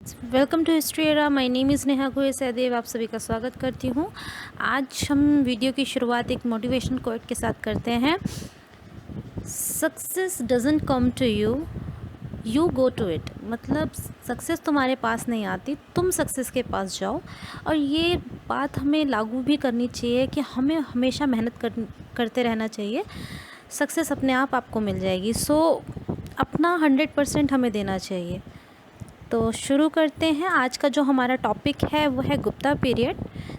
Welcome to history era. My name is Neha Goyal Sahdev. आप सभी का स्वागत करती हूँ। आज हम वीडियो की शुरुआत एक मोटिवेशन कोट के साथ करते हैं। Success doesn't come to you, you go to it. मतलब सक्सेस तुम्हारे पास नहीं आती, तुम सक्सेस के पास जाओ। और ये बात हमें लागू भी करनी चाहिए कि हमें हमेशा मेहनत करते रहना चाहिए। सक्सेस अपने आप आपको मिल जाएगी। अपना 100% हमें देना चाहिए। तो शुरू करते हैं। आज का जो हमारा टॉपिक है वो है गुप्ता पीरियड,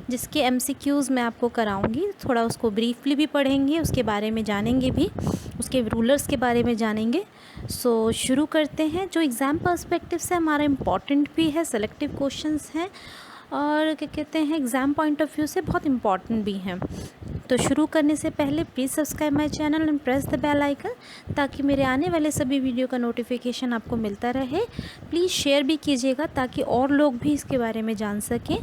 जिसके एमसीक्यूज़ मैं आपको कराऊंगी। थोड़ा उसको ब्रीफली भी पढ़ेंगे, उसके बारे में जानेंगे भी, उसके रूलर्स के बारे में जानेंगे। शुरू करते हैं। जो एग्ज़ाम पर्सपेक्टिव से हमारा इम्पॉर्टेंट भी है, सेलेक्टिव क्वेश्चंस हैं और क्या कहते हैं एग्ज़ाम पॉइंट ऑफ व्यू से बहुत इम्पॉर्टेंट भी हैं। तो शुरू करने से पहले please subscribe my channel and press the bell icon, ताकि मेरे आने वाले सभी वीडियो का नोटिफिकेशन आपको मिलता रहे। प्लीज़ शेयर भी कीजिएगा ताकि और लोग भी इसके बारे में जान सकें।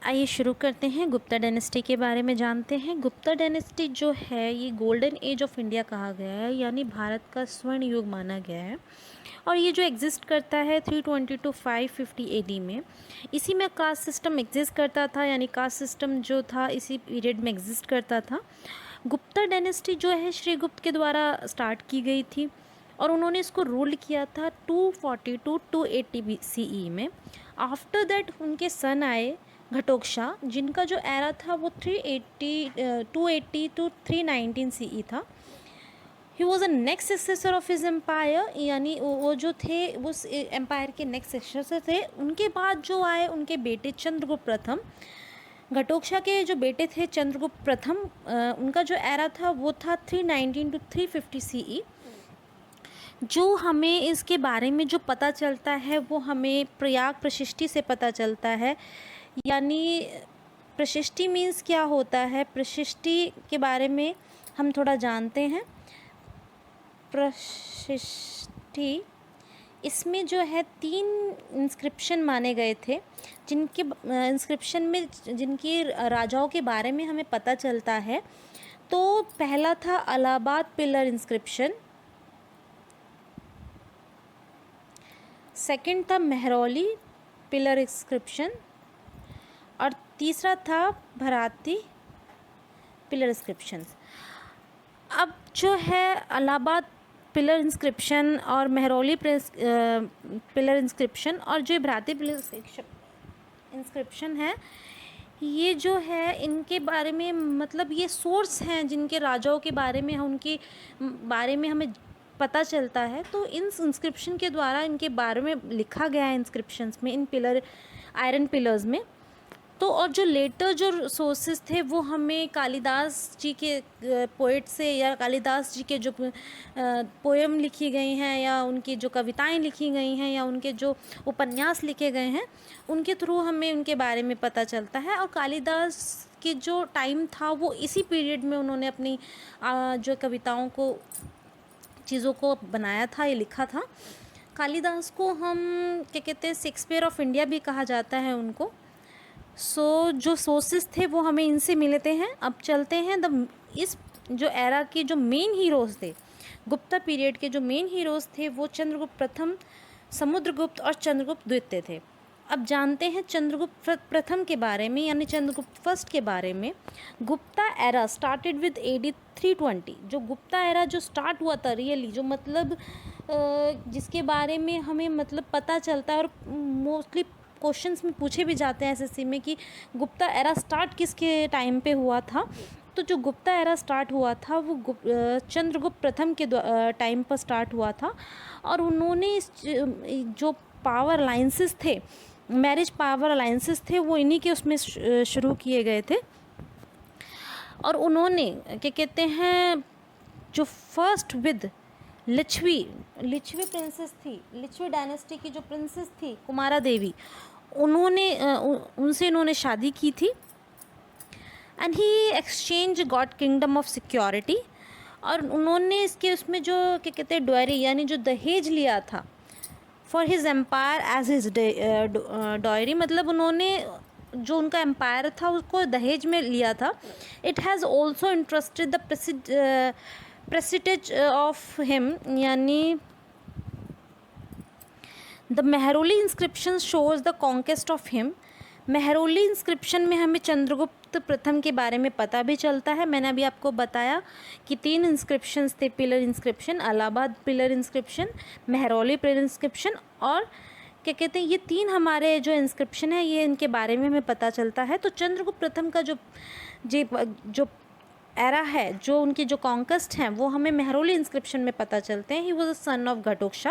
आइए शुरू करते हैं। गुप्ता डायनेस्टी के बारे में जानते हैं। गुप्ता डायनेस्टी जो है ये गोल्डन एज ऑफ इंडिया कहा गया है, यानी भारत का स्वर्ण युग माना गया है। और ये जो एग्जिस्ट करता है 320 टू 550 एडी में। इसी में कास्ट सिस्टम एग्जिस्ट करता था, यानी कास्ट सिस्टम जो था इसी पीरियड में एग्जिस्ट करता था। गुप्ता डायनेस्टी जो है श्रीगुप्त के द्वारा स्टार्ट की गई थी और उन्होंने इसको रूल किया था 240 टू 280 BCE में। आफ्टर दैट उनके सन आए घटोत्कच, जिनका जो एरा था वो 280 टू 319 CE था। He was a next successor of his empire, यानी वो जो थे उस एम्पायर के नेक्स्ट सक्सेसर थे। उनके बाद जो आए उनके बेटे चंद्रगुप्त प्रथम। घटोत्कच के जो बेटे थे चंद्रगुप्त प्रथम, उनका जो एरा था वो था 319 टू 350 CE। जो हमें इसके बारे में जो पता चलता है वो हमें प्रयाग प्रशिष्टि से पता चलता है। यानी प्रशिष्टि मीन्स क्या होता है, प्रशिष्टि के बारे में हम थोड़ा जानते हैं। प्रशिष्टि, इसमें जो है 3 इंस्क्रिप्शन माने गए थे, जिनके इंस्क्रिप्शन में जिनकी राजाओं के बारे में हमें पता चलता है। तो पहला था इलाहाबाद पिलर इंस्क्रिप्शन, सेकंड था मेहरौली पिलर इंस्क्रिप्शन और तीसरा था भराती पिलर इंस्क्रिप्शन। अब जो है इलाहाबाद पिलर इंस्क्रिप्शन और मेहरौली पिलर इंस्क्रिप्शन और जो भराती पिलर इंस्क्रिप्शन है, ये जो है इनके बारे में मतलब ये सोर्स हैं जिनके राजाओं के बारे में, उनके बारे में हमें पता चलता है। तो इन इंस्क्रिप्शन के द्वारा इनके बारे में लिखा गया है इंस्क्रिप्शंस में, इन पिलर आयरन पिलर्स में। तो और जो लेटर जो सोर्सेस थे वो हमें कालिदास जी के पोइट से, या कालिदास जी के जो पोएम लिखी गई हैं, या उनकी जो कविताएं लिखी गई हैं, या उनके जो उपन्यास लिखे गए हैं, उनके थ्रू हमें उनके बारे में पता चलता है। और कालिदास की जो टाइम था वो इसी पीरियड में उन्होंने अपनी जो कविताओं को, चीज़ों को बनाया था, ये लिखा था। कालिदास को हम क्या कहते हैं, शेक्सपियर ऑफ इंडिया भी कहा जाता है उनको। जो सोर्सेस थे वो हमें इनसे मिलते हैं। अब चलते हैं इस जो एरा के जो मेन हीरोज़ थे, गुप्ता पीरियड के जो मेन हीरोज़ थे वो चंद्रगुप्त प्रथम, समुद्रगुप्त और चंद्रगुप्त द्वितीय थे। अब जानते हैं चंद्रगुप्त प्रथम के बारे में, यानी चंद्रगुप्त फर्स्ट के बारे में। Gupta era started with AD 320। जो गुप्ता एरा जो स्टार्ट हुआ था रियली, जो मतलब जिसके बारे में हमें मतलब पता चलता है और मोस्टली क्वेश्चंस में पूछे भी जाते हैं SSC में कि गुप्ता एरा स्टार्ट किसके टाइम पे हुआ था। तो जो गुप्ता एरा स्टार्ट हुआ था वो चंद्रगुप्त प्रथम के टाइम पर स्टार्ट हुआ था। और उन्होंने जो पावर अलाइंसेस थे, मैरिज पावर अलाइंसेस थे, वो इन्हीं के उसमें शुरू किए गए थे। और उन्होंने क्या कहते हैं, जो फर्स्ट विद लिच्छवी प्रिंसेस थी, लिच्छवी डायनेस्टी की जो प्रिंसेस थी कुमारा देवी, उनसे इन्होंने शादी की थी। And he exchange God kingdom of security. और उन्होंने इसके उसमें जो क्या कहते हैं डॉयरी, यानी जो दहेज लिया था for his empire as his diary, मतलब उन्होंने जो उनका एम्पायर था उसको दहेज में लिया था। It has also interested the prestige of him, यानी the Mehrauli inscription shows the conquest of him. Mehrauli inscription में हमें चंद्रगुप्त प्रथम के बारे में पता भी चलता है। मैंने अभी आपको बताया कि 3 इंस्क्रिप्शंस थे, pillar inscription, Allahabad pillar inscription, Mehrauli pillar inscription, और क्या कहते हैं, ये 3 हमारे जो इंस्क्रिप्शन है ये इनके बारे में हमें पता चलता है। तो चंद्रगुप्त प्रथम का जो एरा है, जो उनकी जो कॉन्क्वेस्ट हैं, वो हमें मेहरौली इंस्क्रिप्शन में पता चलते हैं। He was a son of Ghatotkacha,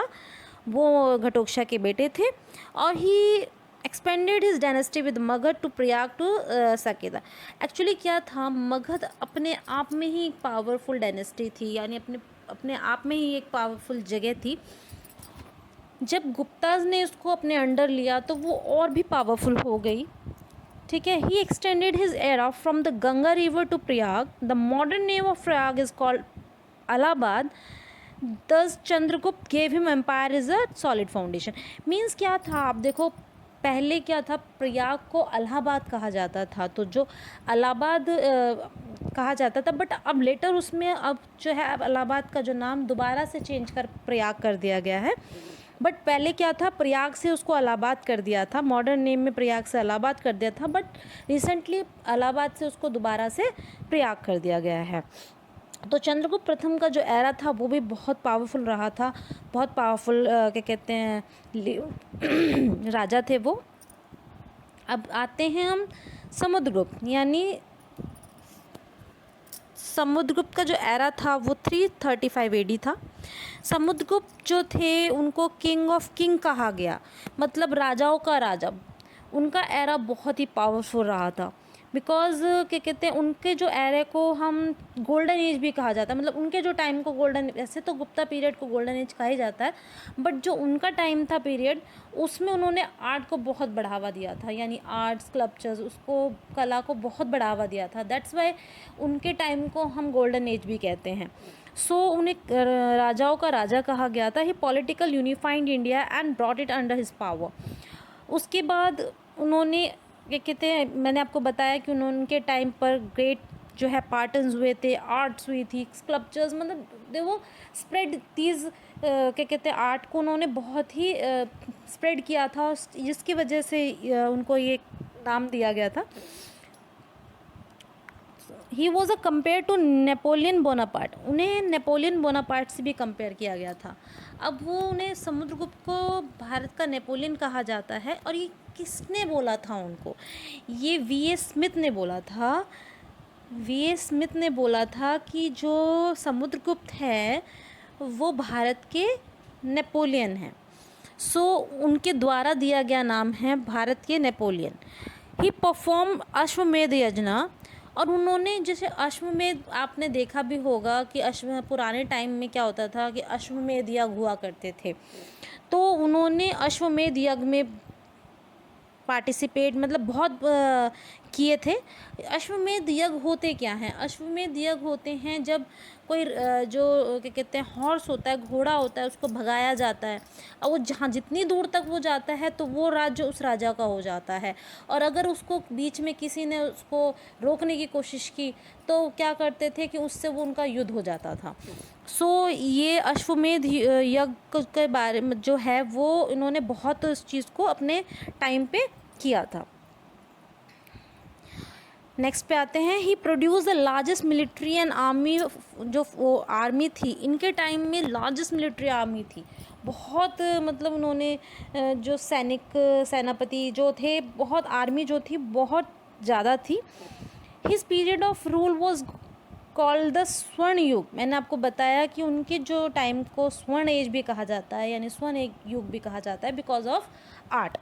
वो घटोत्कच के बेटे थे, और he expanded his dynasty with Magadha to Prayag to Saketa. Actually क्या था, मगध अपने आप में ही एक पावरफुल डायनेस्टी थी, यानी अपने आप में ही एक पावरफुल जगह थी। जब गुप्ताज ने उसको अपने अंडर लिया तो वो और भी पावरफुल हो गई, ठीक है। He extended his era from the Ganga river to Prayag. The modern name of Prayag is called Allahabad. Thus Chandragupta gave him empire is a solid foundation. Means क्या था, आप देखो पहले क्या था, प्रयाग को इलाहाबाद कहा जाता था, तो जो इलाहाबाद कहा जाता था, बट अब लेटर उसमें अब जो है अब इलाहाबाद का जो नाम दोबारा से चेंज कर प्रयाग कर दिया गया है। बट पहले क्या था, प्रयाग से उसको इलाहाबाद कर दिया था, मॉडर्न नेम में प्रयाग से इलाहाबाद कर दिया था, बट रिसेंटली इलाहाबाद से उसको दोबारा से प्रयाग कर दिया गया है। तो चंद्रगुप्त प्रथम का जो एरा था वो भी बहुत पावरफुल रहा था, बहुत पावरफुल क्या कहते हैं राजा थे वो। अब आते हैं हम समुद्रगुप्त, यानी समुद्रगुप्त का जो एरा था वो 335 AD था। समुद्रगुप्त जो थे उनको किंग ऑफ किंग कहा गया, मतलब राजाओं का राजा। उनका एरा बहुत ही पावरफुल रहा था, बिकॉज क्या कहते हैं, उनके जो एरे को हम गोल्डन एज भी कहा जाता है, मतलब उनके जो टाइम को गोल्डन, ऐसे तो गुप्ता पीरियड को गोल्डन एज कहा ही जाता है, बट जो उनका टाइम था पीरियड, उसमें उन्होंने आर्ट को बहुत बढ़ावा दिया था, यानी आर्ट स्कल्पचर्स, उसको कला को बहुत बढ़ावा दिया था। दैट्स वाई उनके टाइम को हम गोल्डन एज भी कहते हैं। सो उन्हें राजाओं का राजा कहा गया था। He political unified India and brought it under his power. उसके बाद उन्होंने क्या कहते हैं, मैंने आपको बताया कि उनके टाइम पर ग्रेट जो है पार्टन्स हुए थे, आर्ट्स हुई थी, स्कल्पचर्स, मतलब वो स्प्रेड तीज क्या कहते हैं आर्ट को उन्होंने बहुत ही स्प्रेड किया था, जिसकी वजह से उनको ये नाम दिया गया था। He was a compare to Napoleon Bonaparte. उन्हें नेपोलियन बोनापार्ट से भी कंपेयर किया गया था। अब वो उन्हें समुद्रगुप्त को भारत का नेपोलियन कहा जाता है, और ये किसने बोला था उनको, ये V.A. स्मिथ ने बोला था। V.A. स्मिथ ने बोला था कि जो समुद्रगुप्त है वो भारत के नेपोलियन हैं। सो उनके द्वारा दिया गया नाम है भारत के नेपोलियन। ही परफॉर्म अश्वमेध यज्ञ, और उन्होंने जैसे अश्वमेध आपने देखा भी होगा कि पुराने टाइम में क्या होता था कि अश्वमेध यज्ञ हुआ करते थे, तो उन्होंने अश्वमेध यज्ञ में पार्टिसिपेट मतलब बहुत किए थे। अश्वमेध यज्ञ होते क्या हैं, अश्वमेध यज्ञ होते हैं जब कोई जो क्या कहते हैं हॉर्स होता है, घोड़ा होता है, उसको भगाया जाता है, और वो जहाँ जितनी दूर तक वो जाता है तो वो राज्य उस राजा का हो जाता है, और अगर उसको बीच में किसी ने उसको रोकने की कोशिश की तो क्या करते थे कि उससे वो उनका युद्ध हो जाता था। सो ये अश्वमेध यज्ञ के बारे में जो है वो इन्होंने बहुत इस चीज़ को अपने टाइम पे किया था। नेक्स्ट पे आते हैं, he produce the largest military and army. जो वो आर्मी थी इनके टाइम में लार्जेस्ट मिलिट्री आर्मी थी, बहुत मतलब उन्होंने जो सेनापति जो थे, बहुत आर्मी जो थी बहुत ज़्यादा थी। His period of rule was called the स्वर्ण युग। मैंने आपको बताया कि उनके जो टाइम को स्वर्ण एज भी कहा जाता है, यानी स्वर्ण युग भी कहा जाता है because of art.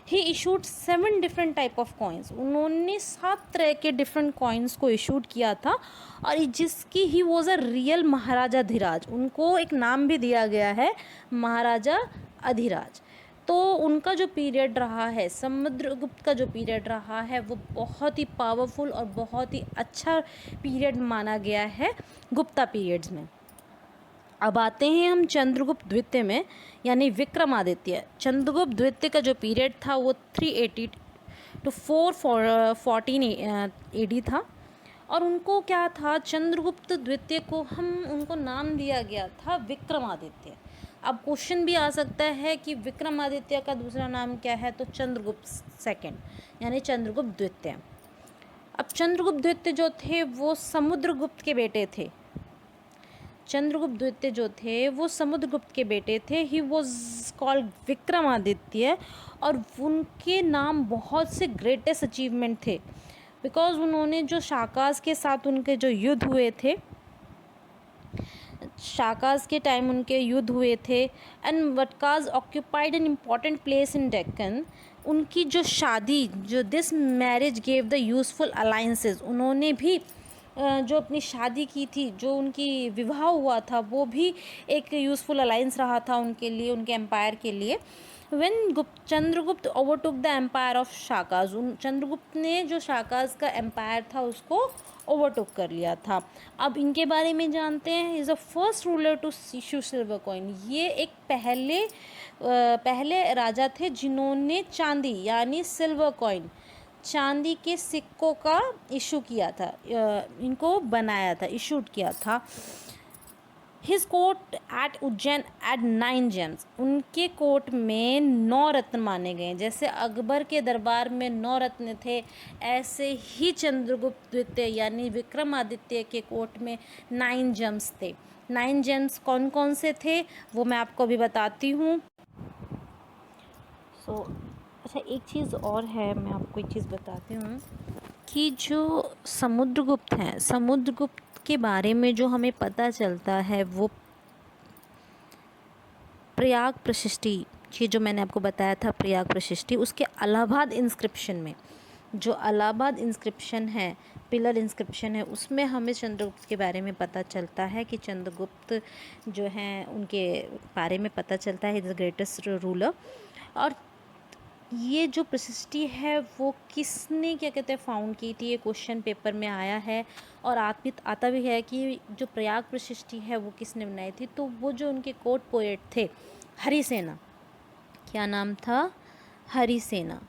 He issued 7 different type of coins. उन्होंने 7 तरह के डिफरेंट कॉइन्स को इशूड किया था, और जिसकी ही वॉज अ रियल महाराजा धीराज। उनको एक नाम भी दिया गया है महाराजा अधिराज। तो उनका जो पीरियड रहा है, समुद्रगुप्त का जो पीरियड रहा है, वो बहुत ही पावरफुल और बहुत ही अच्छा पीरियड माना गया है गुप्ता पीरियड्स में। अब आते हैं हम चंद्रगुप्त द्वितीय में, यानी विक्रमादित्य। चंद्रगुप्त द्वितीय का जो पीरियड था वो 380 to 414 AD था, और उनको क्या था, चंद्रगुप्त द्वितीय को उनको नाम दिया गया था विक्रमादित्य। अब क्वेश्चन भी आ सकता है कि विक्रमादित्य का दूसरा नाम क्या है, तो चंद्रगुप्त सेकंड, यानी चंद्रगुप्त द्वितीय। अब चंद्रगुप्त द्वितीय जो थे वो समुद्रगुप्त के बेटे थे। चंद्रगुप्त द्वितीय जो थे वो समुद्रगुप्त के बेटे थे। ही वॉज कॉल्ड विक्रमादित्य, और उनके नाम बहुत से ग्रेटेस्ट अचीवमेंट थे, बिकॉज उन्होंने जो शाकाज के साथ उनके जो युद्ध हुए थे, शाकाज के टाइम उनके युद्ध हुए थे, and Vakatakas occupied an important place in Deccan. उनकी जो शादी, जो this marriage gave the useful alliances, उन्होंने भी जो अपनी शादी की थी, जो उनकी विवाह हुआ था, वो भी एक यूज़फुल अलाइंस रहा था उनके लिए, उनके एम्पायर के लिए। When Chandragupta overtook the empire of Shakas, उन चंद्रगुप्त ने जो शाकाज का एम्पायर था उसको ओवरटुक कर लिया था। अब इनके बारे में जानते हैं। Is the first ruler to issue silver coin. ये एक पहले राजा थे जिन्होंने चांदी यानी सिल्वर कॉइन, चांदी के सिक्कों का इशू किया था, इनको बनाया था, इशूड किया था। His court at Ujjain at 9 gems. उनके कोर्ट में 9 रत्न माने गए। जैसे अकबर के दरबार में 9 रत्न थे, ऐसे ही चंद्रगुप्त द्वितीय यानी विक्रमादित्य के कोर्ट में 9 जेम्स थे। 9 जेम्स कौन कौन से थे वो मैं आपको अभी बताती हूँ। अच्छा, एक चीज़ और है, मैं आपको एक चीज़ बताती हूँ कि जो समुद्रगुप्त हैं, समुद्रगुप्त के बारे में जो हमें पता चलता है वो प्रयाग प्रशिष्टि की, जो मैंने आपको बताया था प्रयाग प्रशिष्टि, उसके इलाहाबाद इंस्क्रिप्शन में, जो इलाहाबाद इंस्क्रिप्शन है, पिलर इंस्क्रिप्शन है, उसमें हमें चंद्रगुप्त के बारे में पता चलता है कि चंद्रगुप्त जो हैं उनके बारे में पता चलता है, द ग्रेटेस्ट रूलर। और ये जो प्रशिष्टि है वो किसने क्या कहते हैं फाउंड की थी, ये क्वेश्चन पेपर में आया है। और आता भी है कि जो प्रयाग प्रशिष्टि है वो किसने बनाई थी, तो वो जो उनके कोर्ट पोएट थे हरिसेना, क्या नाम था, हरिसेना,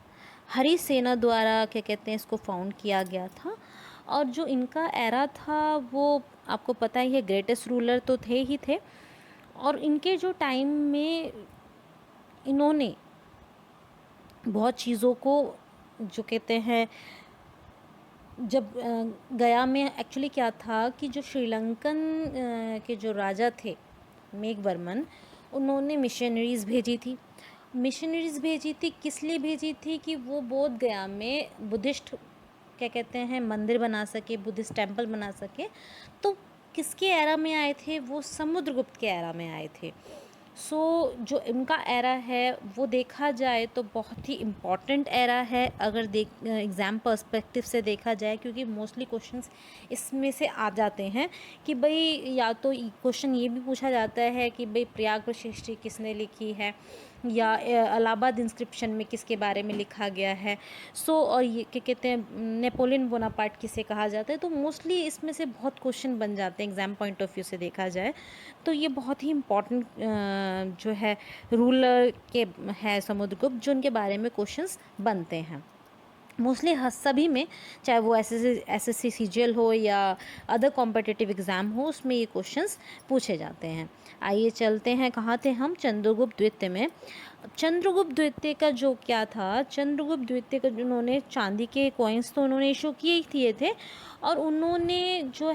हरिसेना द्वारा क्या कहते हैं इसको फाउंड किया गया था। और जो इनका एरा था वो आपको पता ही है, ग्रेटेस्ट रूलर तो थे ही थे। और इनके जो टाइम में इन्होंने बहुत चीज़ों को जो कहते हैं, जब गया में एक्चुअली क्या था कि जो श्रीलंकन के जो राजा थे मेघवर्मन, उन्होंने मिशनरीज़ भेजी थी। मिशनरीज़ भेजी थी किस लिए भेजी थी कि वो बोध गया में बुद्धिस्ट क्या कहते हैं मंदिर बना सके, बुद्धिस्ट टेम्पल बना सके। तो किसके एरा में आए थे, वो समुद्रगुप्त के एरा में आए थे। जो इनका एरा है वो देखा जाए तो बहुत ही इम्पॉर्टेंट एरा है, अगर एग्ज़ाम पर्सपेक्टिव से देखा जाए, क्योंकि मोस्टली क्वेश्चंस इसमें से आ जाते हैं कि भाई, या तो क्वेश्चन ये भी पूछा जाता है कि भाई प्रयाग प्रशिष्टि किसने लिखी है, या इलाहाबाद इंस्क्रिप्शन में किसके बारे में लिखा गया है। और ये क्या कहते हैं नेपोलियन बोनापार्ट किसे कहा जाता है। तो मोस्टली इसमें से बहुत क्वेश्चन बन जाते हैं एग्ज़ाम पॉइंट ऑफ व्यू से देखा जाए तो। ये बहुत ही इम्पॉर्टेंट जो है रूलर के है समुद्रगुप्त, जो उनके बारे में क्वेश्चंस बनते हैं मोस्टली सभी में, चाहे वो एसएससी सीजीएल हो या अदर कॉम्पिटिटिव एग्ज़ाम हो, उसमें ये क्वेश्चंस पूछे जाते हैं। आइए चलते हैं, कहाँ थे हम, चंद्रगुप्त द्वितीय में। चंद्रगुप्त द्वितीय का जो क्या था, चंद्रगुप्त द्वितीय का उन्होंने चांदी के कॉइन्स तो उन्होंने इशू किए थे, और उन्होंने जो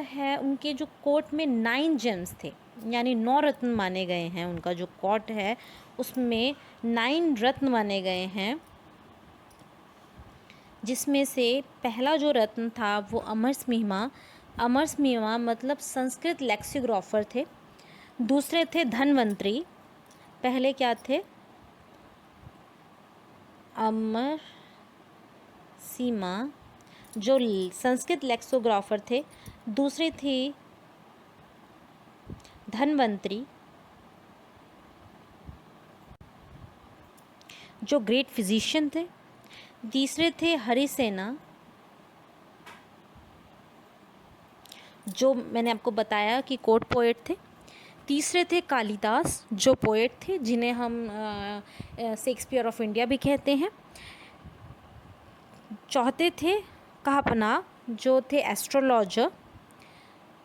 है उनके जो कोर्ट में 9 जेम्स थे, यानी 9 रत्न माने गए हैं। उनका जो कोर्ट है उसमें 9 रत्न माने गए हैं, जिसमें से पहला जो रत्न था वो अमरसिम्हा मतलब संस्कृत लेक्सिग्राफर थे। दूसरे थे धनवंतरी, पहले क्या थे, अमरसिम्हा जो संस्कृत लेक्सिग्राफर थे। दूसरे थे धनवंतरी जो ग्रेट फिजिशियन थे। तीसरे थे हरिसेना, जो मैंने आपको बताया कि कोर्ट पोएट थे। तीसरे थे कालिदास जो पोएट थे, जिन्हें हम शेक्सपियर ऑफ इंडिया भी कहते हैं। चौथे थे काहपना जो थे एस्ट्रोलॉजर।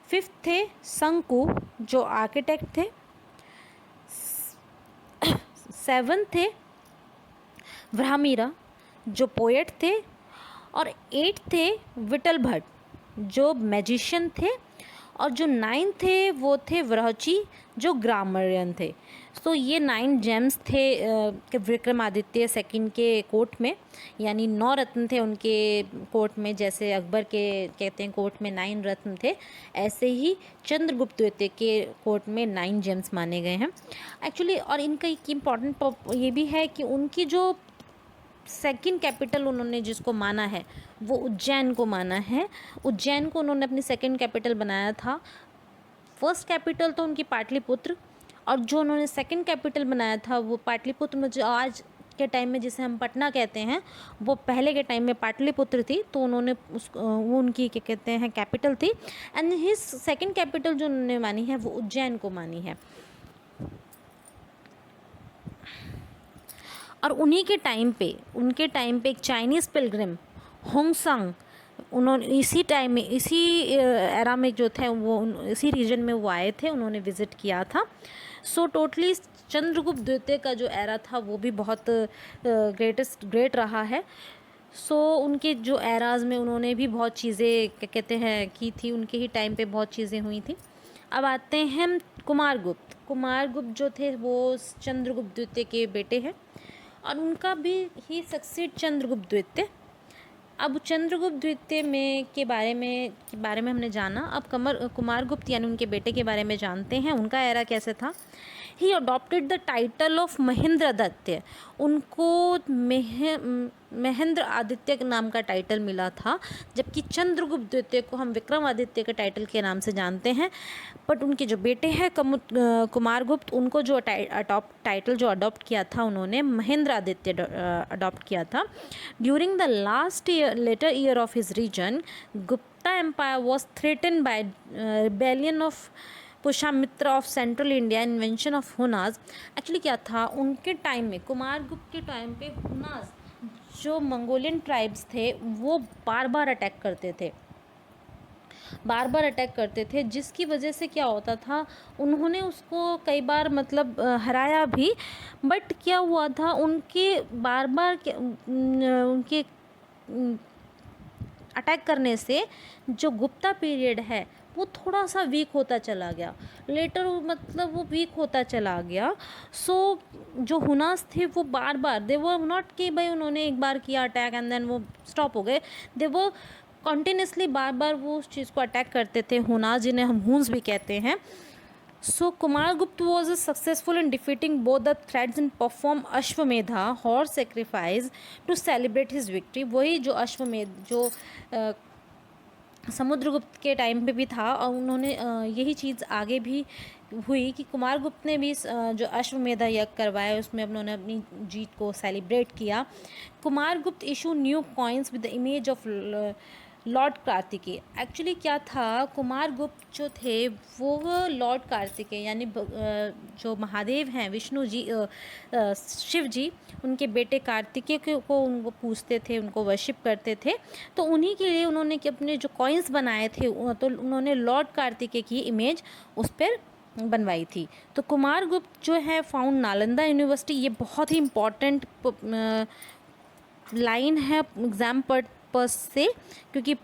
5th थे शंकु जो आर्किटेक्ट थे, 7th थे व्रामिरा जो पोएट थे, और 8th थे विठल भट्ट जो मैजिशियन थे, और जो 9 थे वो थे वृहची जो ग्रामरियन थे। तो ये 9 जेम्स थे विक्रमादित्य सेकंड के कोर्ट में, यानी 9 रत्न थे उनके कोर्ट में। जैसे अकबर के कहते हैं कोर्ट में 9 रत्न थे, ऐसे ही चंद्रगुप्त द्वितीय के कोर्ट में 9 जेम्स माने गए हैं एक्चुअली। और इनका एक इम्पॉर्टेंट ये भी है कि उनकी जो सेकंड कैपिटल उन्होंने जिसको माना है वो उज्जैन को माना है। उज्जैन को उन्होंने अपनी सेकंड कैपिटल बनाया था। फर्स्ट कैपिटल तो उनकी पाटलिपुत्र, और जो उन्होंने सेकंड कैपिटल बनाया था वो पाटलिपुत्र में, जो आज के टाइम में जिसे हम पटना कहते हैं, वो पहले के टाइम में पाटलिपुत्र थी। तो उन्होंने वो उनकी क्या कहते हैं कैपिटल थी। एंड हिज सेकंड कैपिटल जो उन्होंने मानी है वो उज्जैन को मानी है। और उन्हीं के टाइम पे एक चाइनीज़ पिलग्रिम होंगसंग, उन्होंने इसी टाइम में इसी एरा में जो थे वो इसी रीजन में वो आए थे, उन्होंने विज़िट किया था। सो टोटली चंद्रगुप्त द्वितीय का जो एरा था वो भी बहुत ग्रेट रहा है। सो उनके जो एराज़ में उन्होंने भी बहुत चीज़ें क्या कहते हैं की थी, उनके ही टाइम पे बहुत चीज़ें हुई थी। अब आते हैं कुमारगुप्त जो थे वो चंद्रगुप्त द्वितीय के बेटे हैं, और उनका भी ही सक्सीड चंद्रगुप्त द्वितीय। अब चंद्रगुप्त द्वितीय के बारे में हमने जाना। अब कुमारगुप्त यानी उनके बेटे के बारे में जानते हैं, उनका एरा कैसे था। He adopted the title of Mahendraditya, उनको महेंद्र आदित्य नाम का टाइटल मिला था, जबकि चंद्रगुप्त द्वितीय को हम विक्रमादित्य के टाइटल के नाम से जानते हैं। बट उनके जो बेटे हैं कुमारगुप्त, उनको जो टाइटल जो अडॉप्ट किया था उन्होंने महेंद्र आदित्य अडॉप्ट किया था। During the later year of his reign, Gupta empire was threaten by rebellion of Pushyamitra of central India, invention of Hunas. Actually क्या था उनके टाइम में, कुमारगुप्त के टाइम पे हुनाज जो मंगोलियन ट्राइब्स थे वो बार बार अटैक करते थे, जिसकी वजह से क्या होता था, उन्होंने उसको कई बार मतलब हराया भी। बट क्या हुआ था, उनके बार बार उनके अटैक करने से जो गुप्ता पीरियड है वो थोड़ा सा वीक होता चला गया, लेटर मतलब वो वीक होता चला गया। सो जो हुनास थे वो बार बार दे वो नॉट कि भाई उन्होंने एक बार किया अटैक एंड देन वो स्टॉप हो गए, दे वो कॉन्टीन्यूसली बार बार वो उस चीज़ को अटैक करते थे, हुनास जिन्हें हम हुन्स भी कहते हैं। So Kumargupta was successful in defeating both the threats and performed Ashvamedha horse sacrifice to celebrate his victory। वही जो अश्वमेध जो समुद्रगुप्त के टाइम पे भी था, और उन्होंने यही चीज़ आगे भी हुई कि कुमारगुप्त ने भी जो अश्वमेधा यज्ञ करवाया उसमें उन्होंने अपनी जीत को सेलिब्रेट किया। Kumaragupta issue new coins with the image of Lord Kartikeya. Actually क्या था, कुमारगुप्त जो थे वो लॉर्ड कार्तिकेय यानी जो महादेव हैं विष्णु जी शिव जी, उनके बेटे कार्तिकेय को उनको पूजते थे, उनको वर्शिप करते थे। तो उन्हीं के लिए उन्होंने अपने जो कॉइन्स बनाए थे तो उन्होंने लॉर्ड कार्तिकेय की इमेज उस पर बनवाई थी। तो कुमारगुप्त जो है फाउंड नालंदा यूनिवर्सिटी। ये बहुत ही इम्पॉर्टेंट लाइन है एग्ज़ाम पर्पस से, क्योंकि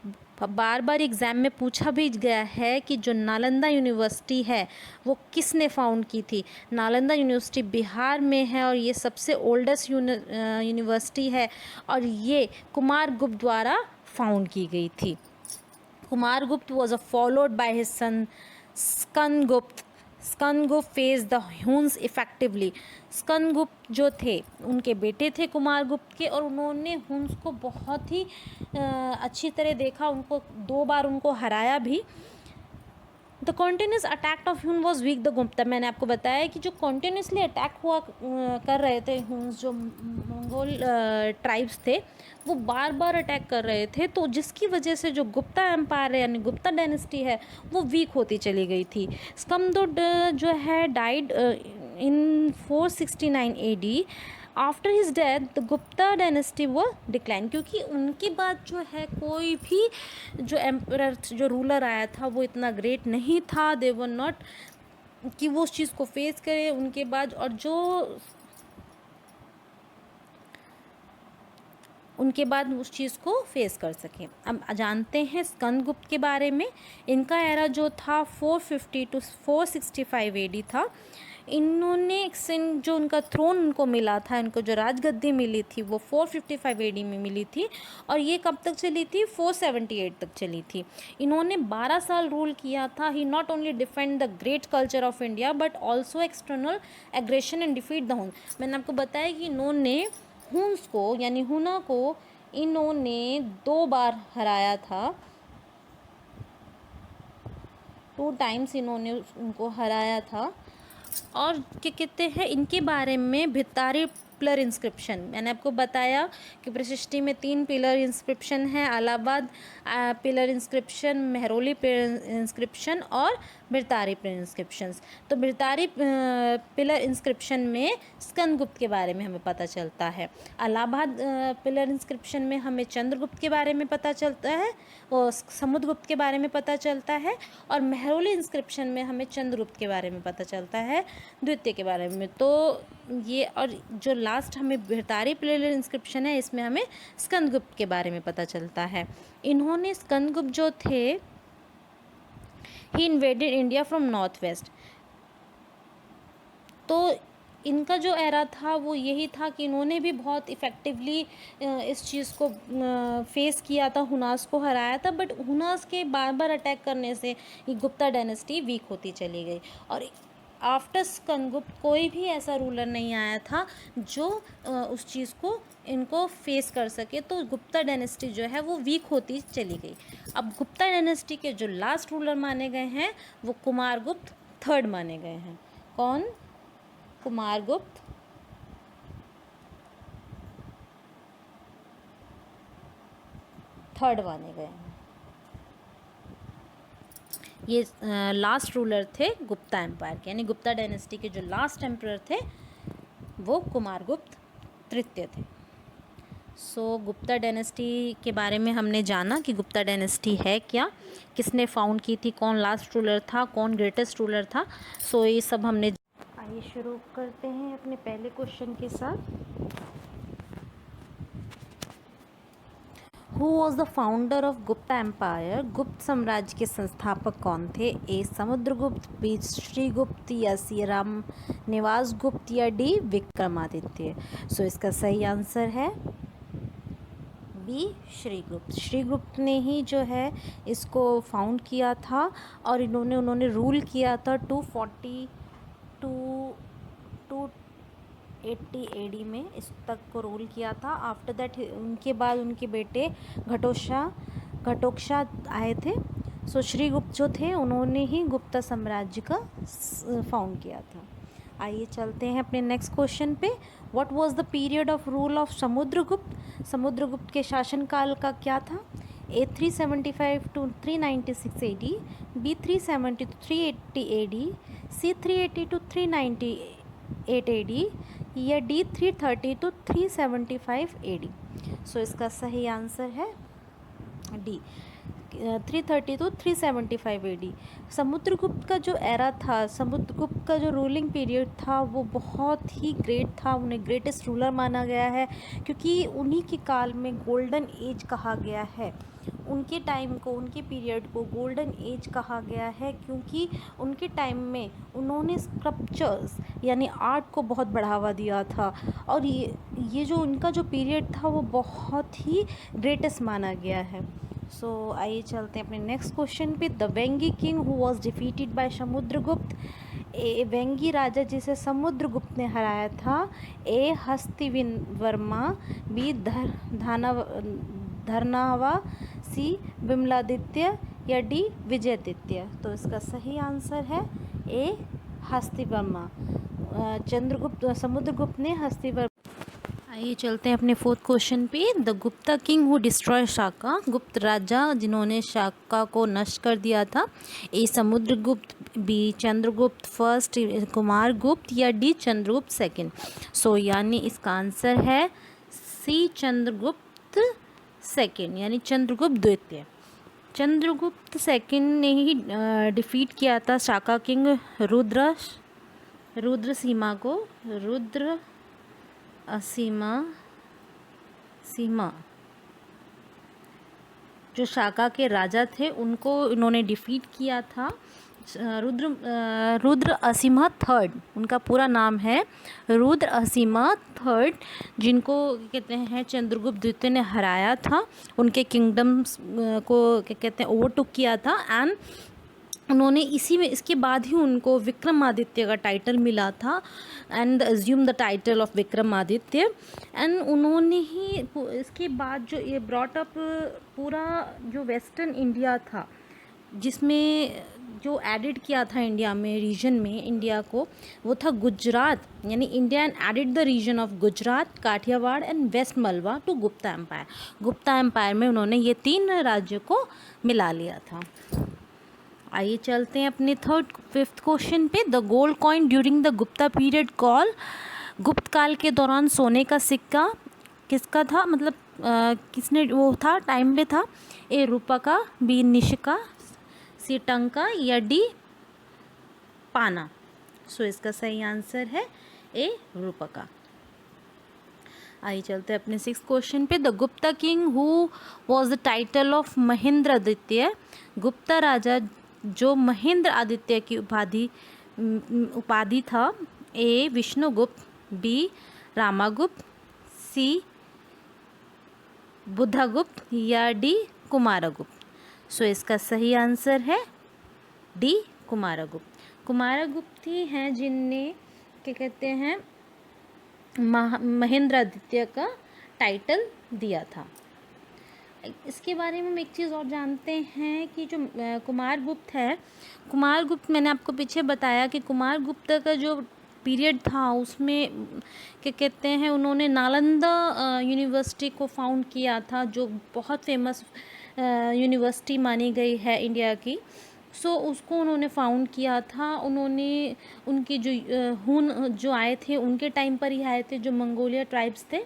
बार बार एग्ज़ाम में पूछा भी गया है कि जो नालंदा यूनिवर्सिटी है वो किसने फाउंड की थी। नालंदा यूनिवर्सिटी बिहार में है और ये सबसे ओल्डेस्ट यूनिवर्सिटी है, और ये कुमारगुप्त द्वारा फाउंड की गई थी। Kumaragupta was followed by his son Skandagupta. Skandagupta face the Hund's effectively. Skandagupta जो थे उनके बेटे थे कुमारगुप्त के, और उन्होंने हुन्स को बहुत ही अच्छी तरह देखा, उनको 2 बार उनको हराया भी। The continuous attack of Hyun was weak the Gupta. मैंने आपको बताया कि जो कॉन्टीन्यूसली अटैक हुआ कर रहे थे हुन्स, जो मंगोल ट्राइब्स थे वो बार बार अटैक कर रहे थे, तो जिसकी वजह से जो गुप्ता एम्पायर है यानी गुप्ता डायनेस्टी है वो वीक होती चली गई थी। स्कंदगुप्त जो है died in 469 AD after his death the Gupta dynasty वो डिक्लाइन, क्योंकि उनके बाद जो है कोई भी जो एम्परर जो रूलर आया था वो इतना ग्रेट नहीं था, दे वर नॉट कि वो उस चीज़ को फेस करे उनके बाद, और जो उनके बाद उस चीज़ को फेस कर सकें। अब जानते हैं स्कंदगुप्त के बारे में। इनका एरा जो था 450 टू 465 एडी था। इन्होंने जो उनका थ्रोन उनको मिला था, इनको जो राजगद्दी मिली थी वो 455 एडी में मिली थी, और ये कब तक चली थी? 478 तक चली थी। इन्होंने 12 साल रूल किया था। He not only defend the great culture of India but also external aggression and defeat the Hun. मैंने आपको बताया कि इन्होंने हुन्स को यानी हुना को इन्होंने 2 बार हराया था, 2 टाइम्स इन्होंने उनको हराया था। और क्या कहते हैं इनके बारे में? भितारी पिलर इंस्क्रिप्शन, मैंने आपको बताया कि प्रशिष्टि में 3 पिलर इंस्क्रिप्शन है, Allahabad pillar inscription, Mehrauli pillar inscription और भितारी पिलर इंस्क्रिप्शंस। तो भितारी पिलर इंस्क्रिप्शन में स्कंदगुप्त के बारे में हमें पता चलता है, इलाहाबाद पिलर इंस्क्रिप्शन में हमें चंद्रगुप्त के बारे में पता चलता है, और समुद्रगुप्त के बारे में पता चलता है, और मेहरौली इंस्क्रिप्शन में हमें चंद्रगुप्त के बारे में पता चलता है, द्वितीय के बारे में। तो ये, और जो लास्ट हमें भितारी पिलर इंस्क्रिप्शन है इसमें हमें स्कंदगुप्त के बारे में पता चलता है। इन्होंने स्कंदगुप्त जो थे he invaded India from north west. तो इनका जो एरा था वो यही था कि इन्होंने भी बहुत इफ़ेक्टिवली इस चीज़ को फेस किया था, हुनास को हराया था, बट हुनास के बार बार अटैक करने से ये गुप्ता डायनेस्टी वीक होती चली गई, और आफ्टर स्कंदगुप्त कोई भी ऐसा रूलर नहीं आया था जो उस चीज़ को इनको फेस कर सके। तो गुप्ता डायनेस्टी जो है वो वीक होती चली गई। अब गुप्ता डायनेस्टी के जो लास्ट रूलर माने गए हैं वो कुमारगुप्त थर्ड माने गए हैं। कौन? कुमारगुप्त थर्ड माने गए हैं। ये लास्ट रूलर थे गुप्ता एम्पायर के, यानी गुप्ता डायनेस्टी के जो लास्ट एम्परर थे वो कुमारगुप्त तृतीय थे। सो गुप्ता डायनेस्टी के बारे में हमने जाना कि गुप्ता डायनेस्टी है क्या, किसने फाउंड की थी, कौन लास्ट रूलर था, कौन ग्रेटेस्ट रूलर था। सो ये सब हमने। आइए शुरू करते हैं अपने पहले क्वेश्चन के साथ। Who was the founder of Gupta empire? Gupta साम्राज्य के संस्थापक कौन थे? ए समुद्रगुप्त, बी श्रीगुप्त, या सी राम निवास गुप्त, या डी विक्रमादित्य। सो इसका सही आंसर है बी श्रीगुप्त। श्रीगुप्त ने ही जो है इसको फाउंड किया था, और उन्होंने रूल किया था 240 टू 280 एडी में इस तक को रूल किया था। आफ्टर दैट उनके बाद उनके बेटे घटोत्कच आए थे। सो श्रीगुप्त जो थे उन्होंने ही गुप्ता साम्राज्य का फाउंड किया था। आइए चलते हैं अपने नेक्स्ट क्वेश्चन पे। What was the period of rule of Samudragupta? Samudragupta के शासनकाल का क्या था? A 375 to 396 AD, B 370 to 380 AD, C 380 to 398 AD, या डी 330 टू 375 एडी। सो इसका सही आंसर है डी 330 टू 375 एडी। समुद्रगुप्त का जो एरा था, समुद्रगुप्त का जो रूलिंग पीरियड था वो बहुत ही ग्रेट था। उन्हें ग्रेटेस्ट रूलर माना गया है क्योंकि उन्हीं के काल में गोल्डन एज कहा गया है। उनके टाइम को, उनके पीरियड को गोल्डन एज कहा गया है क्योंकि उनके टाइम में उन्होंने स्कल्पचर्स यानी आर्ट को बहुत बढ़ावा दिया था, और ये जो उनका जो पीरियड था वो बहुत ही ग्रेटेस्ट माना गया है। सो आइए चलते हैं अपने नेक्स्ट क्वेश्चन पे। The Vengi king who was defeated by Samudragupta? A Vengi राजा जिसे समुद्रगुप्त ने हराया था। ए हस्तिवर्मा, बी धरनावा, सी विमलादित्य, या डी विजयादित्य। तो इसका सही आंसर है ए हस्तिवर्मा। समुद्रगुप्त ने हस्तिवर्मा। आइए चलते हैं अपने फोर्थ क्वेश्चन पे। The Gupta king who destroy Shaka, Gupta राजा जिन्होंने शाका को नष्ट कर दिया था। A Samudragupta, B Chandragupta first, Kumara Gupta, या डी चंद्रगुप्त सेकंड। सो यानी इसका आंसर है सी चंद्रगुप्त सेकंड, यानी चंद्रगुप्त द्वितीय। चंद्रगुप्त सेकंड ने ही डिफीट किया था शाका किंग रुद्रसीमा को। रुद्र सीमा जो शाका के राजा थे उनको इन्होंने डिफीट किया था। रुद्र असीमा थर्ड, उनका पूरा नाम है रुद्र असीमा थर्ड, जिनको कहते हैं चंद्रगुप्त द्वितीय ने हराया था। उनके किंगडम्स को क्या कहते हैं ओवरटुक किया था। एंड उन्होंने इसी में इसके बाद ही उनको विक्रमादित्य का टाइटल मिला था, and assume the title of Vikramaditya. And उन्होंने ही इसके बाद जो ये ब्रॉट अप पूरा जो वेस्टर्न इंडिया था, जिसमें जो एडिड किया था इंडिया में रीजन में इंडिया को, वो था गुजरात, यानी India and added the reason of Gujarat, Kathiawar and west Malwa to Gupta empire. Gupta empire में उन्होंने ये 3 राज्यों को मिला लिया था। आइए चलते हैं अपने फिफ्थ क्वेश्चन पे। The gold coin during the Gupta period call, गुप्त काल के दौरान सोने का सिक्का किसका था, मतलब किसने वो था टाइम पे था। ए रूपका, बी निशिका, सी टंका, या डी पाना। सो इसका सही आंसर है ए रूपका। आइए चलते हैं अपने 6th क्वेश्चन पे। The Gupta king who was the title of Mahendra Aditya, Gupta राजा जो महेंद्र आदित्य की उपाधि था। A Vishnugupta, B Ramagupta, C Buddhagupta, या डी कुमारगुप्त। सो इसका सही आंसर है डी कुमारगुप्त। कुमारगुप्त ही हैं जिनने क्या कहते हैं महेंद्र आदित्य का टाइटल दिया था। इसके बारे में हम एक चीज़ और जानते हैं कि जो कुमारगुप्त है, कुमारगुप्त मैंने आपको पीछे बताया कि कुमारगुप्त का जो पीरियड था उसमें क्या कहते हैं उन्होंने नालंदा यूनिवर्सिटी को फाउंड किया था, जो बहुत फेमस यूनिवर्सिटी मानी गई है इंडिया की। सो उसको उन्होंने फाउंड किया था। उन्होंने उनकी जो हुन जो आए थे उनके टाइम पर ही आए थे, जो मंगोलिया ट्राइब्स थे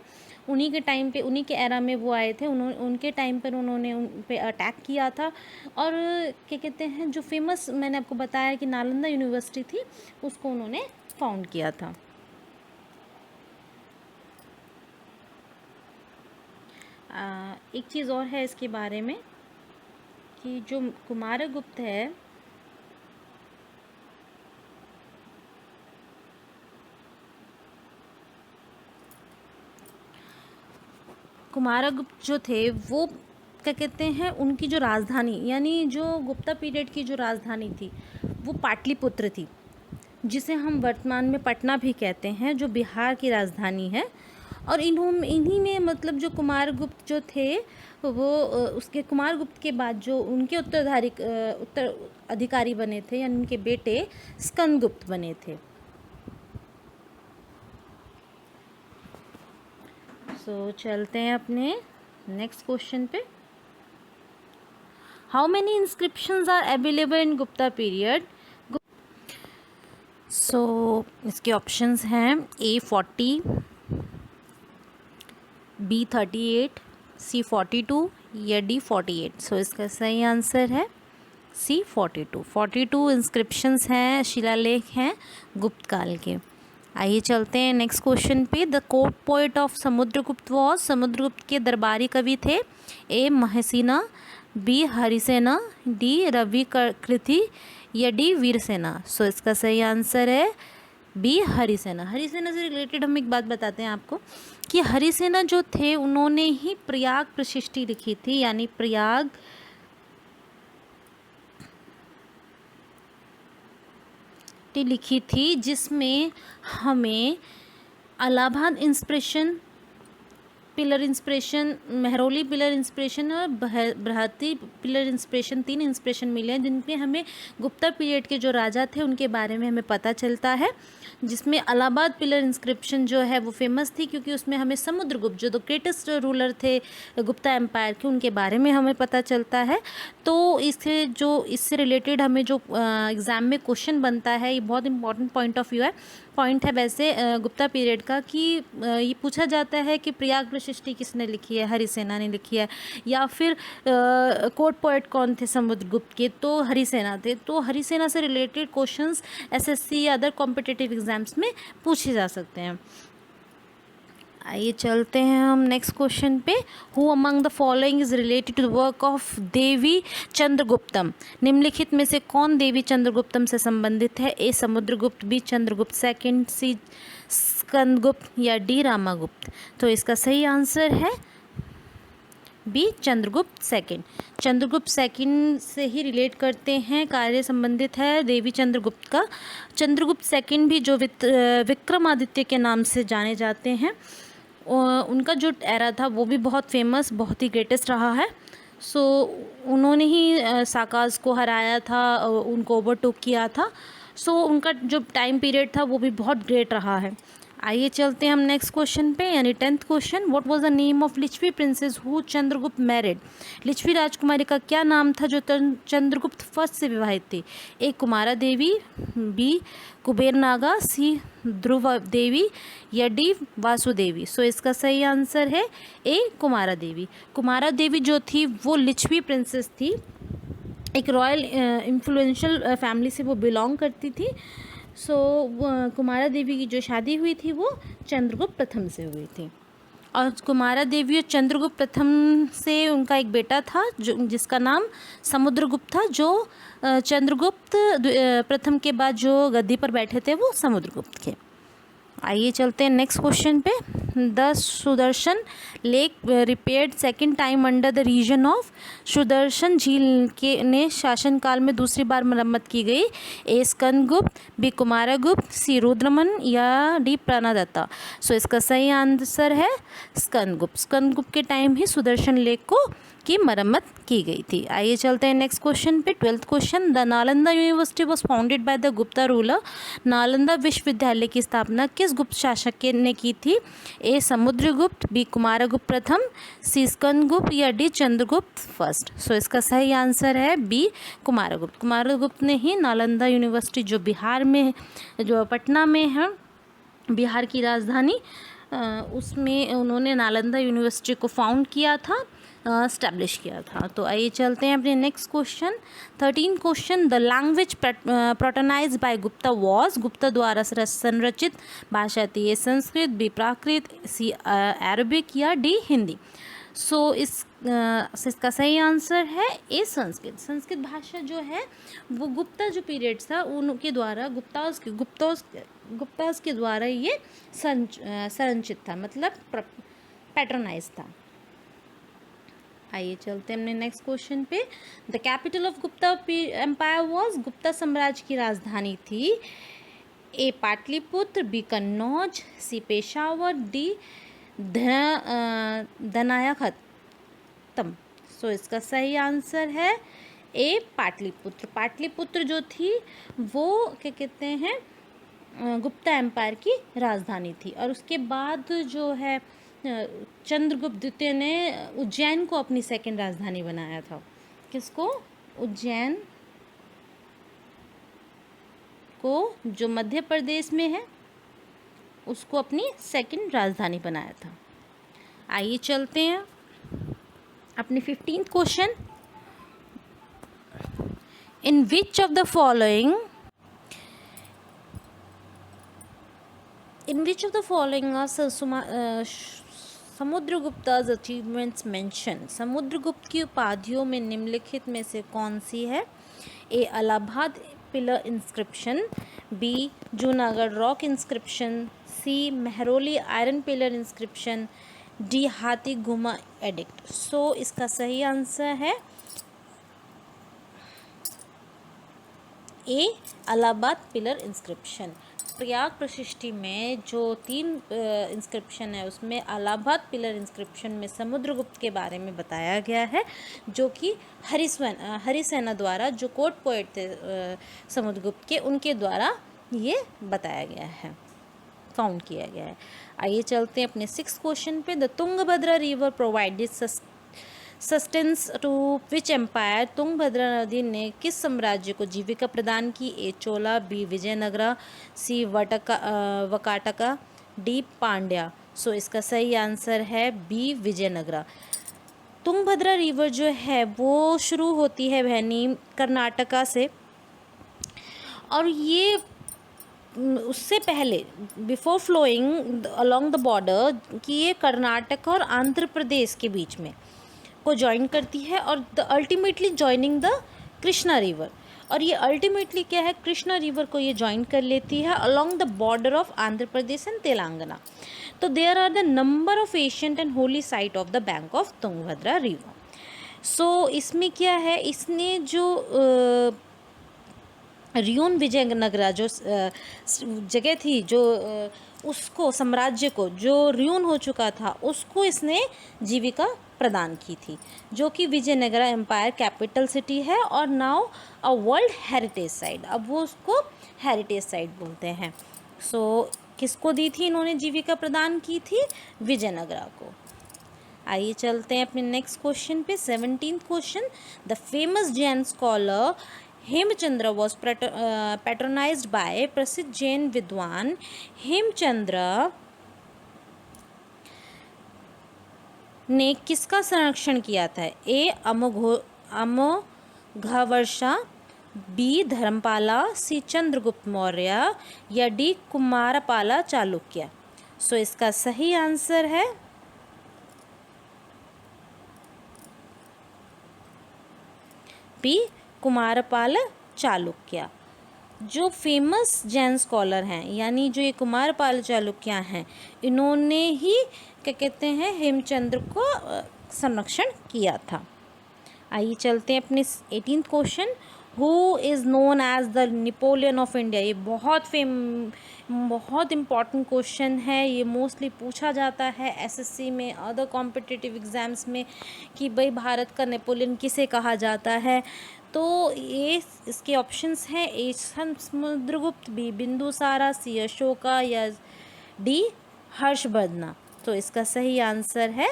उन्हीं के टाइम पे, उन्हीं के एरा में वो आए थे। उनके टाइम पर उन्होंने उन पे अटैक किया था। और क्या कहते हैं जो फेमस मैंने आपको बताया कि नालंदा यूनिवर्सिटी थी, उसको उन्होंने फाउंड किया था। एक चीज़ और है इसके बारे में कि जो कुमारगुप्त है कुमारगुप्त जो थे वो क्या कहते हैं उनकी जो राजधानी, यानी जो गुप्ता पीरियड की जो राजधानी थी वो पाटलिपुत्र थी, जिसे हम वर्तमान में पटना भी कहते हैं, जो बिहार की राजधानी है। और इन्हीं में मतलब जो कुमारगुप्त जो थे वो उसके कुमारगुप्त के बाद जो उनके उत्तराधिकारी बने थे, यानी उनके बेटे स्कंदगुप्त बने थे। सो चलते हैं अपने नेक्स्ट क्वेश्चन पे। How many inscriptions are available in Gupta period. So इसके ऑप्शंस हैं A40, B38, C42, या D48। सो इसका सही आंसर है C42। 42 इंस्क्रिप्शंस हैं, शिलालेख हैं गुप्त काल के। आइए चलते हैं नेक्स्ट क्वेश्चन पे। The court poet of Samudragupta was, Samudragupta के दरबारी कवि थे। ए महसीना, बी हरिसेना, डी रवि कृति, या डी वीरसेना। सो इसका सही आंसर है बी हरिसेना। हरिसेना से रिलेटेड हम एक बात बताते हैं आपको कि हरिसेना जो थे उन्होंने ही प्रयाग प्रशिष्टि लिखी थी, यानी प्रयाग लिखी थी, जिसमें हमें Allahabad inspiration pillar inspiration, Mehrauli pillar inspiration और बृहति पिलर इंस्पिरेशन, 3 इंस्पिरेशन मिले हैं जिनमें हमें गुप्ता पीरियड के जो राजा थे उनके बारे में हमें पता चलता है। जिसमें इलाहाबाद पिलर इंस्क्रिप्शन जो है वो फेमस थी क्योंकि उसमें हमें समुद्रगुप्त जो द ग्रेटेस्ट रूलर थे गुप्ता एम्पायर के, उनके बारे में हमें पता चलता है। तो इससे रिलेटेड हमें जो एग्ज़ाम में क्वेश्चन बनता है, ये बहुत इंपॉर्टेंट पॉइंट है वैसे गुप्ता पीरियड का, कि ये पूछा जाता है कि प्रयाग प्रशिष्टि किसने लिखी है, हरिसेना ने लिखी है, या फिर कोर्ट पोएट कौन थे समुद्रगुप्त के, तो हरिसेना थे। तो हरिसेना से रिलेटेड क्वेश्चंस एसएससी या अदर कॉम्पिटिटिव एग्जाम्स में पूछे जा सकते हैं। आइए चलते हैं हम नेक्स्ट क्वेश्चन पे। Who among the following is related to the work of Devi Chandraguptam? निम्नलिखित में से कौन देवी चंद्रगुप्तम से संबंधित है? A Samudragupta, B Chandragupta second, C Skandagupta या डी रामागुप्त? तो इसका सही आंसर है B Chandragupta second. Chandragupta second से ही रिलेट करते हैं, कार्य संबंधित है देवी चंद्रगुप्त का। चंद्रगुप्त सेकंड भी जो विक्रमादित्य के नाम से जाने जाते हैं, उनका जो एरा था वो भी बहुत फेमस, बहुत ही ग्रेटेस्ट रहा है। सो उन्होंने ही साकाज को हराया था, उनको ओवरटेक किया था। सो उनका जो टाइम पीरियड था वो भी बहुत ग्रेट रहा है। आइए चलते हैं हम नेक्स्ट क्वेश्चन पे, यानी 10th question. What was the name of Lichchhavi princess who Chandragupta married? Lichchhavi राजकुमारी का क्या नाम था जो चंद्रगुप्त फर्स्ट से विवाहित थी? ए कुमारा देवी, बी कुबेर नागा, सी ध्रुव देवी या डी वासुदेवी? सो इसका सही आंसर है ए कुमारा देवी। कुमारा देवी जो थी वो लिच्छवी प्रिंसेस थी, एक रॉयल इन्फ्लुएंशियल फैमिली से वो बिलोंग करती थी। सो कुमारा देवी की जो शादी हुई थी वो चंद्रगुप्त प्रथम से हुई थी। और कुमारा देवी और चंद्रगुप्त प्रथम से उनका एक बेटा था जो जिसका नाम समुद्रगुप्त था, जो चंद्रगुप्त प्रथम के बाद जो गद्दी पर बैठे थे वो समुद्रगुप्त के। आइए चलते हैं नेक्स्ट क्वेश्चन पे। The Sudarshan lake repaired second time under the reason of? Sudarshan झील के ने शासनकाल में दूसरी बार मरम्मत की गई। ए स्कंदगुप्त, बी कुमारगुप्त, सी रुद्रमन या डी प्राणदत्ता? सो इसका सही आंसर है स्कंदगुप्त। स्कंदगुप्त के टाइम ही सुदर्शन लेक को की मरम्मत की गई थी। आइए चलते हैं नेक्स्ट क्वेश्चन पे। 12th question. The Nalanda university was founded by the Gupta ruler? Nalanda विश्वविद्यालय की स्थापना किस गुप्त शासक ने की थी? ए समुद्रगुप्त, बी कुमारगुप्त प्रथम, सी स्कंदगुप्त या डी चंद्रगुप्त फर्स्ट? सो इसका सही आंसर है बी कुमारगुप्त। कुमारगुप्त ने ही नालंदा यूनिवर्सिटी जो बिहार में, जो पटना में है, बिहार की राजधानी, उसमें उन्होंने नालंदा यूनिवर्सिटी को फाउंड किया था, स्टैब्लिश किया था। तो आइए चलते हैं अपने next question. 13 question. The language patronized by Gupta was? Gupta द्वारा संरचित भाषा थी। A Sanskrit, B Prakrit, C Arabic या डी हिंदी? सो इसका सही आंसर है ए संस्कृत। संस्कृत भाषा जो है वो गुप्ता जो पीरियड था उनके द्वारा, गुप्तास के द्वारा ये संरचित था, मतलब पैटर्नाइज था। आइए चलते हैं अपने नेक्स्ट क्वेश्चन पे। The capital of Gupta empire was? Gupta साम्राज्य की राजधानी थी। A Pataliputra, B Kannauj, C Peshawar, D धनायाखत्म? सो इसका सही आंसर है ए पाटलिपुत्र। पाटलिपुत्र जो थी वो क्या कहते हैं, गुप्ता एम्पायर की राजधानी थी। और उसके बाद जो है चंद्रगुप्त द्वितीय ने उज्जैन को अपनी सेकंड राजधानी बनाया था। किसको? उज्जैन को, जो मध्य प्रदेश में है, उसको अपनी सेकंड राजधानी बनाया था। आइए चलते हैं अपने 15th question. In which of the following are समुद्रगुप्ता's अचीवमेंट्स मेंशन? समुद्रगुप्त की उपाधियों में निम्नलिखित में से कौन सी है? A Allahabad pillar inscription, B Junagadh rock inscription, C Mehrauli iron pillar inscription, D Hathigumpha edict? So इसका सही आंसर है A Allahabad pillar inscription. Prayag Prashasti में जो 3 इंस्क्रिप्शन है उसमें इलाहाबाद पिलर इंस्क्रिप्शन में समुद्रगुप्त के बारे में बताया गया है, जो कि हरिसेना द्वारा, जो कोर्ट पोएट थे समुद्रगुप्त के, उनके द्वारा ये बताया गया है, फाउंड किया गया है। आइए चलते हैं अपने 6 क्वेश्चन पे। The Tungabhadra river provided sustenance to which empire? Tungabhadra नदी ने किस साम्राज्य को जीविका प्रदान की? A Chola, B Vijayanagara, C Vakataka, D Pandya. So इसका सही आंसर है बी विजयनगरा। तुंगभद्रा रिवर जो है वो शुरू होती है बहनी कर्नाटका से, और ये उससे पहले before flowing along the border कि ये कर्नाटक और आंध्र प्रदेश के बीच में को ज्वाइन करती है, और the ultimately joining the Krishna river. और ये अल्टीमेटली क्या है, कृष्णा रिवर को ये ज्वाइन कर लेती है along the border of Andhra Pradesh and Telangana. तो there are the number of ancient and holy site of the bank of Tungabhadra river. So इसमें क्या है, इसने जो रियून विजयनगरा जो जगह थी, जो उसको साम्राज्य को जो रियून हो चुका था, उसको इसने जीविका प्रदान की थी, जो कि विजयनगरा एम्पायर कैपिटल सिटी है और now a world heritage site. अब वो उसको हेरिटेज साइट बोलते हैं। सो किसको दी थी इन्होंने जीविका प्रदान की थी? विजयनगरा को। आइए चलते हैं अपने नेक्स्ट क्वेश्चन पे। 17th question. The famous Jain scholar Hemachandra was patronized by प्रसिद्ध जैन विद्वान हेमचंद्र ने किसका संरक्षण किया था? A Amoghavarsha, B Dharmapala, C Chandragupta Maurya, या डी कुमारपाला चालुक्य। सो इसका सही आंसर है बी कुमारपाल चालुक्य। जो फेमस जैन स्कॉलर हैं, यानी जो ये कुमारपाल चालुक्य हैं, इन्होंने ही क्या कहते हैं, हेमचंद्र को संरक्षण किया था। आइए चलते हैं अपने 18th question. Who is known as the Napoleon of India? ये बहुत इम्पॉर्टेंट क्वेश्चन है। ये मोस्टली पूछा जाता है एसएससी में, अदर कॉम्पिटिटिव एग्जाम्स में, कि भाई भारत का नेपोलियन किसे कहा जाता है। तो ये इसके ऑप्शंस हैं: ए समुद्रगुप्त, बी बिंदुसारा, सी अशोका, या डी हर्षवर्धन। तो इसका सही आंसर है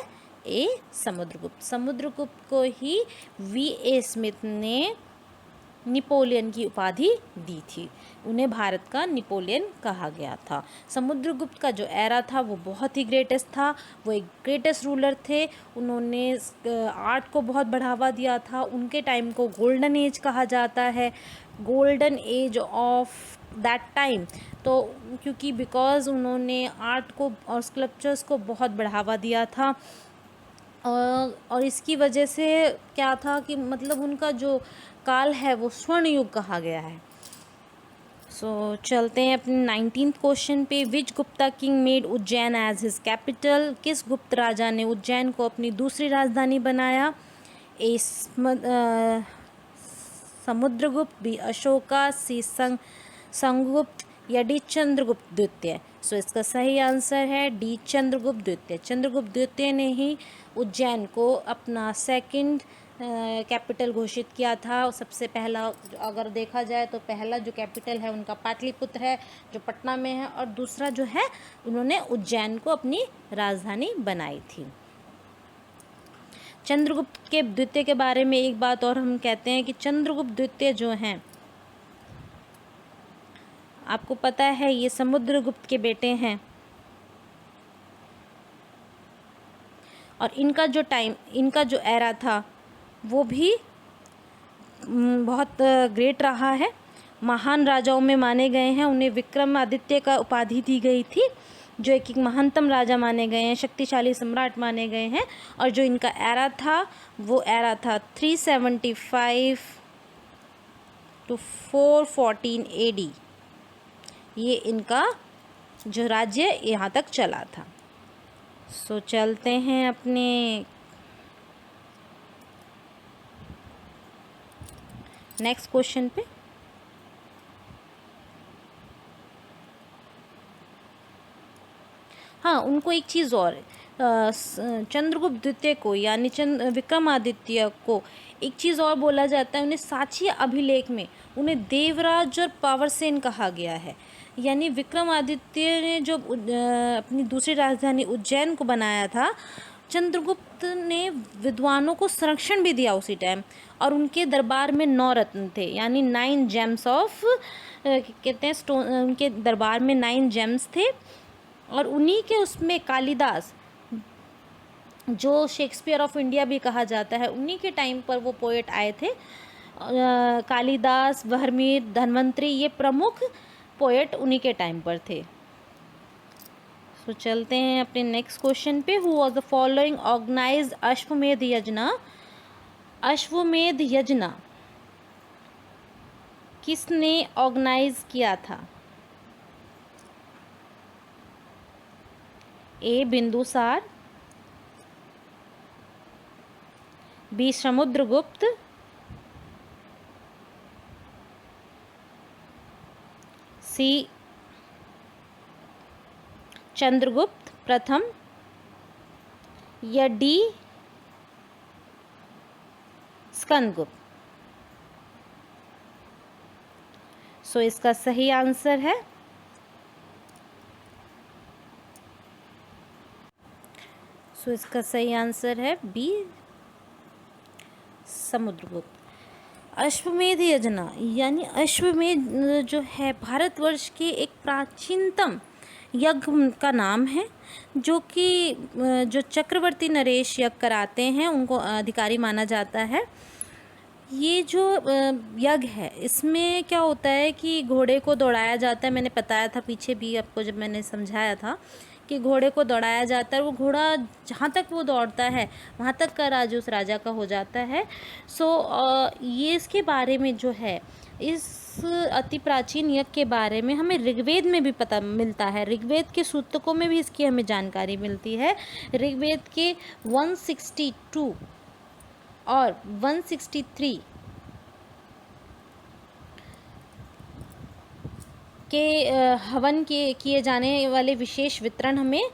ए समुद्रगुप्त। समुद्रगुप्त को ही वी.ए. स्मिथ ने नेपोलियन की उपाधि दी थी। उन्हें भारत का नेपोलियन कहा गया था। समुद्रगुप्त का जो एरा था वो बहुत ही ग्रेटेस्ट था। वो एक ग्रेटेस्ट रूलर थे। उन्होंने आर्ट को बहुत बढ़ावा दिया था। उनके टाइम को गोल्डन एज कहा जाता है, golden age of that time. तो क्योंकि बिकॉज उन्होंने आर्ट को और स्कल्पचर्स को बहुत बढ़ावा दिया था, और इसकी वजह से क्या था कि मतलब उनका जो काल है वो स्वर्ण युग कहा गया है। सो चलते हैं अपने 19th क्वेश्चन पे। Which Gupta king made Ujjain as his capital? किस गुप्त राजा ने उज्जैन को अपनी दूसरी राजधानी बनाया? ए समुद्रगुप्त, बी अशोका, सी संगुप्त, या डी चंद्रगुप्त द्वितीय। सो इसका सही आंसर है डी चंद्रगुप्त द्वितीय। चंद्रगुप्त द्वितीय ने ही उज्जैन को अपना सेकंड कैपिटल घोषित किया था। सबसे पहला अगर देखा जाए तो पहला जो कैपिटल है उनका पाटलिपुत्र है जो पटना में है, और दूसरा जो है उन्होंने उज्जैन को अपनी राजधानी बनाई थी। चंद्रगुप्त के द्वितीय के बारे में एक बात और हम कहते हैं कि चंद्रगुप्त द्वितीय जो हैं, आपको पता है ये समुद्रगुप्त के बेटे हैं, और इनका जो एरा था वो भी बहुत ग्रेट रहा है। महान राजाओं में माने गए हैं। उन्हें विक्रमादित्य का उपाधि दी गई थी, जो एक महानतम राजा माने गए हैं, शक्तिशाली सम्राट माने गए हैं। और जो इनका एरा था वो एरा था 375 to 414 AD। ये इनका जो राज्य यहाँ तक चला था। सो चलते हैं अपने नेक्स्ट क्वेश्चन पे। हाँ, उनको एक चीज़ और, चंद्रगुप्त द्वितीय को यानी विक्रमादित्य को एक चीज़ और बोला जाता है, उन्हें साची अभिलेख में उन्हें देवराज और पावरसेन कहा गया है। यानी विक्रमादित्य ने जो अपनी दूसरी राजधानी उज्जैन को बनाया था, चंद्रगुप्त ने विद्वानों को संरक्षण भी दिया उसी टाइम, और उनके दरबार में 9 रत्न थे, यानी 9 जेम्स ऑफ, कहते हैं स्टोन, उनके दरबार में 9 जेम्स थे। और उन्हीं के उसमें कालिदास, जो शेक्सपियर ऑफ इंडिया भी कहा जाता है, उन्हीं के टाइम पर वो पोएट आए थे। कालिदास, वर्मीर, धन्वंतरी, ये प्रमुख पोएट उन्हीं के टाइम पर थे। तो चलते हैं अपने नेक्स्ट क्वेश्चन पे। Who was the following organised Ashvamedha yajna? Ashvamedha यज्ञ किसने ऑर्गेनाइज किया था? A Bindusara, B Samudragupta, C Chandragupta प्रथम, या डी स्कंदगुप्त। सो इसका सही आंसर है इसका सही आंसर है बी समुद्रगुप्त। अश्वमेध यज्ञ यानी अश्वमेध जो है भारतवर्ष के एक प्राचीनतम यज्ञ का नाम है, जो कि जो चक्रवर्ती नरेश यज्ञ कराते हैं उनको अधिकारी माना जाता है। ये जो यज्ञ है, इसमें क्या होता है कि घोड़े को दौड़ाया जाता है। मैंने बताया था पीछे भी आपको जब मैंने समझाया था कि घोड़े को दौड़ाया जाता है, वो घोड़ा जहाँ तक वो दौड़ता है वहाँ तक का राज उस राजा का हो जाता है। ये इसके बारे में जो है, इस अति प्राचीन यज्ञ के बारे में हमें ऋग्वेद में भी पता मिलता है। ऋग्वेद के सूतकों में भी इसकी हमें जानकारी मिलती है। ऋग्वेद के 162 और 163 के हवन के किए जाने वाले विशेष वितरण हमें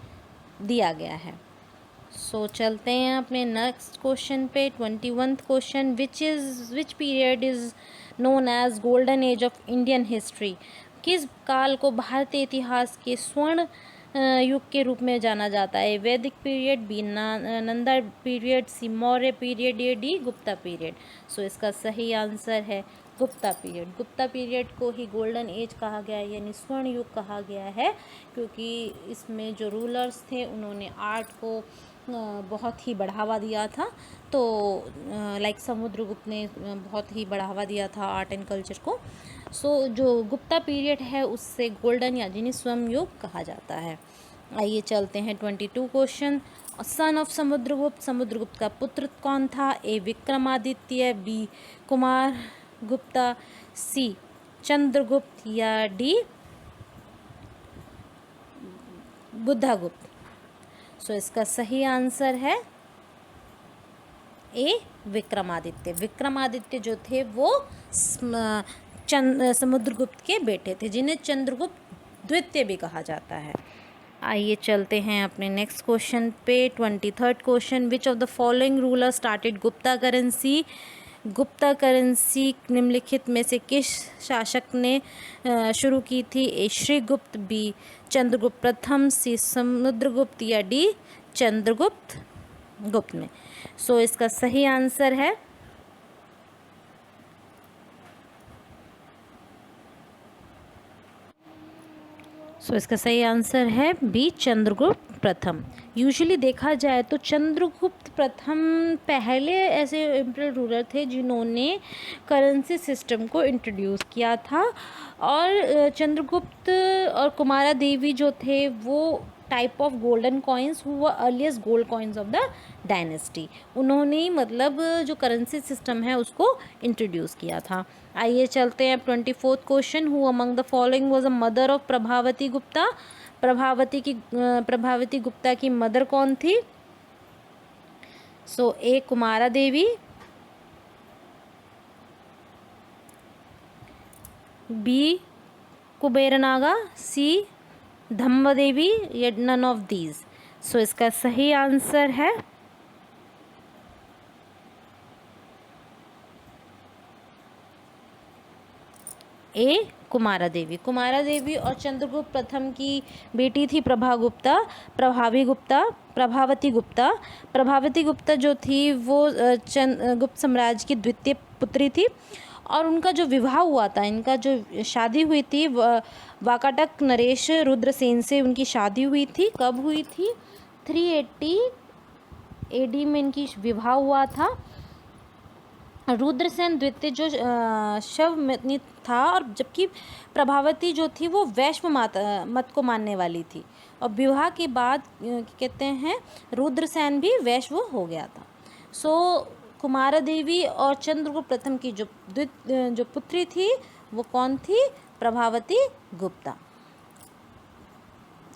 दिया गया है। सो चलते हैं अपने नेक्स्ट क्वेश्चन पे। 21th question, which period is known as golden age of Indian history? किस काल को भारतीय इतिहास के स्वर्ण युग के रूप में जाना जाता है? वैदिक पीरियड, बी नंदा पीरियड, सी मौर्य पीरियड, या डी गुप्ता पीरियड। सो इसका सही आंसर है गुप्ता पीरियड। गुप्ता पीरियड को ही गोल्डन एज कहा गया है, यानी स्वर्ण युग कहा गया है, क्योंकि इसमें जो रूलर्स थे उन्होंने आर्ट को बहुत ही बढ़ावा दिया था। तो लाइक समुद्रगुप्त ने बहुत ही बढ़ावा दिया था आर्ट एंड कल्चर को। सो जो गुप्ता पीरियड है उससे गोल्डन यानी स्वर्ण युग कहा जाता है। आइए चलते हैं 22 question. Son of Samudragupta, Samudragupta का पुत्र कौन था? ए विक्रमादित्य, बी कुमार गुप्ता, सी चंद्रगुप्त, या डी बुद्धागुप्त। सो इसका सही आंसर है ए विक्रमादित्य। विक्रमादित्य जो थे वो समुद्रगुप्त के बेटे थे, जिन्हें चंद्रगुप्त द्वितीय भी कहा जाता है। आइए चलते हैं अपने नेक्स्ट क्वेश्चन पे। 23rd question, which of the following ruler started Gupta currency? Gupta currency निम्नलिखित में से किस शासक ने शुरू की थी? ए श्रीगुप्त, बी चंद्रगुप्त प्रथम, सी समुद्रगुप्त, या डी चंद्रगुप्त गुप्त में। सो इसका सही आंसर है इसका सही आंसर है बी चंद्रगुप्त प्रथम। यूजुअली देखा जाए तो चंद्रगुप्त प्रथम पहले ऐसे एम्परर रूलर थे जिन्होंने करेंसी सिस्टम को इंट्रोड्यूस किया था, और चंद्रगुप्त और कुमारा देवी जो थे वो टाइप ऑफ गोल्डन कॉइन्स हुआ earliest gold coins of the dynasty, उन्होंने ही मतलब जो करेंसी सिस्टम है उसको इंट्रोड्यूस किया था। आइए चलते हैं 24th question, who among the following was a mother of Prabhavati Gupta? Prabhavati Gupta की मदर कौन थी? सो ए कुमारा देवी, बी कुबेरनागा, सी धम्मदेवी या नन ऑफ दीज। सो इसका सही आंसर है ए, कुमारा देवी। कुमारा देवी और चंद्रगुप्त प्रथम की बेटी थी प्रभावती गुप्ता। प्रभावती गुप्ता जो थी वो गुप्त साम्राज्य की द्वितीय पुत्री थी और उनका जो विवाह हुआ था, इनका जो शादी हुई थी वाकाटक नरेश रुद्रसेन से उनकी शादी हुई थी। कब हुई थी? 380 AD में इनकी विवाह हुआ था। रुद्रसेन द्वितीय जो शैव था और जबकि प्रभावती जो थी वो वैष्णव मत को मानने वाली थी और विवाह के बाद कहते हैं रुद्रसेन भी वैष्णव हो गया था। सो कुमारा देवी और चंद्रगुप्त प्रथम की जो पुत्री थी वो कौन थी? प्रभावती गुप्ता।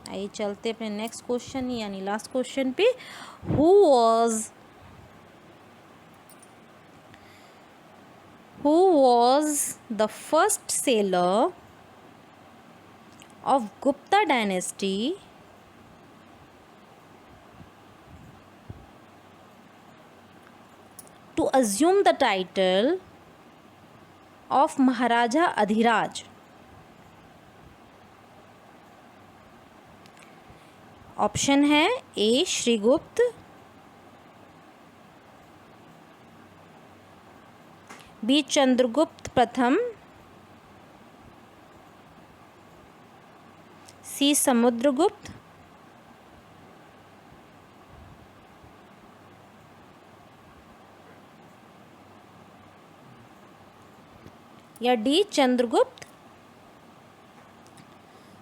आइए चलते अपने नेक्स्ट क्वेश्चन यानी लास्ट क्वेश्चन पे। Who was the first sailor of Gupta dynasty to assume the title of Maharaja Adhiraj? Option है ए श्रीगुप्त, बी चंद्रगुप्त प्रथम, सी समुद्रगुप्त, या डी चंद्रगुप्त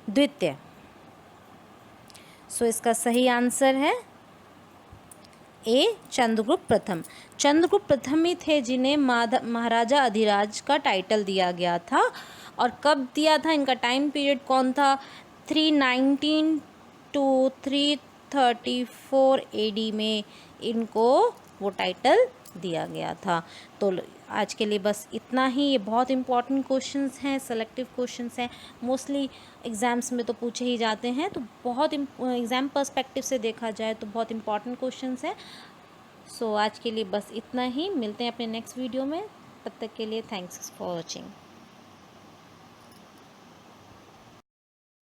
द्वितीय। सो इसका सही आंसर है ए चंद्रगुप्त प्रथम। चंद्रगुप्त प्रथम ही थे जिन्हें महाराजा अधिराज का टाइटल दिया गया था। और कब दिया था? इनका टाइम पीरियड कौन था? 319 to 334 AD में इनको वो टाइटल दिया गया था। तो आज के लिए बस इतना ही। ये बहुत इंपॉर्टेंट क्वेश्चंस हैं, सेलेक्टिव क्वेश्चंस हैं, मोस्टली एग्ज़ाम्स में तो पूछे ही जाते हैं। तो बहुत एग्ज़ाम पर्सपेक्टिव से देखा जाए तो बहुत इंपॉर्टेंट क्वेश्चंस हैं। सो आज के लिए बस इतना ही। मिलते हैं अपने नेक्स्ट वीडियो में। तब तक के लिए थैंक्स फॉर वॉचिंग।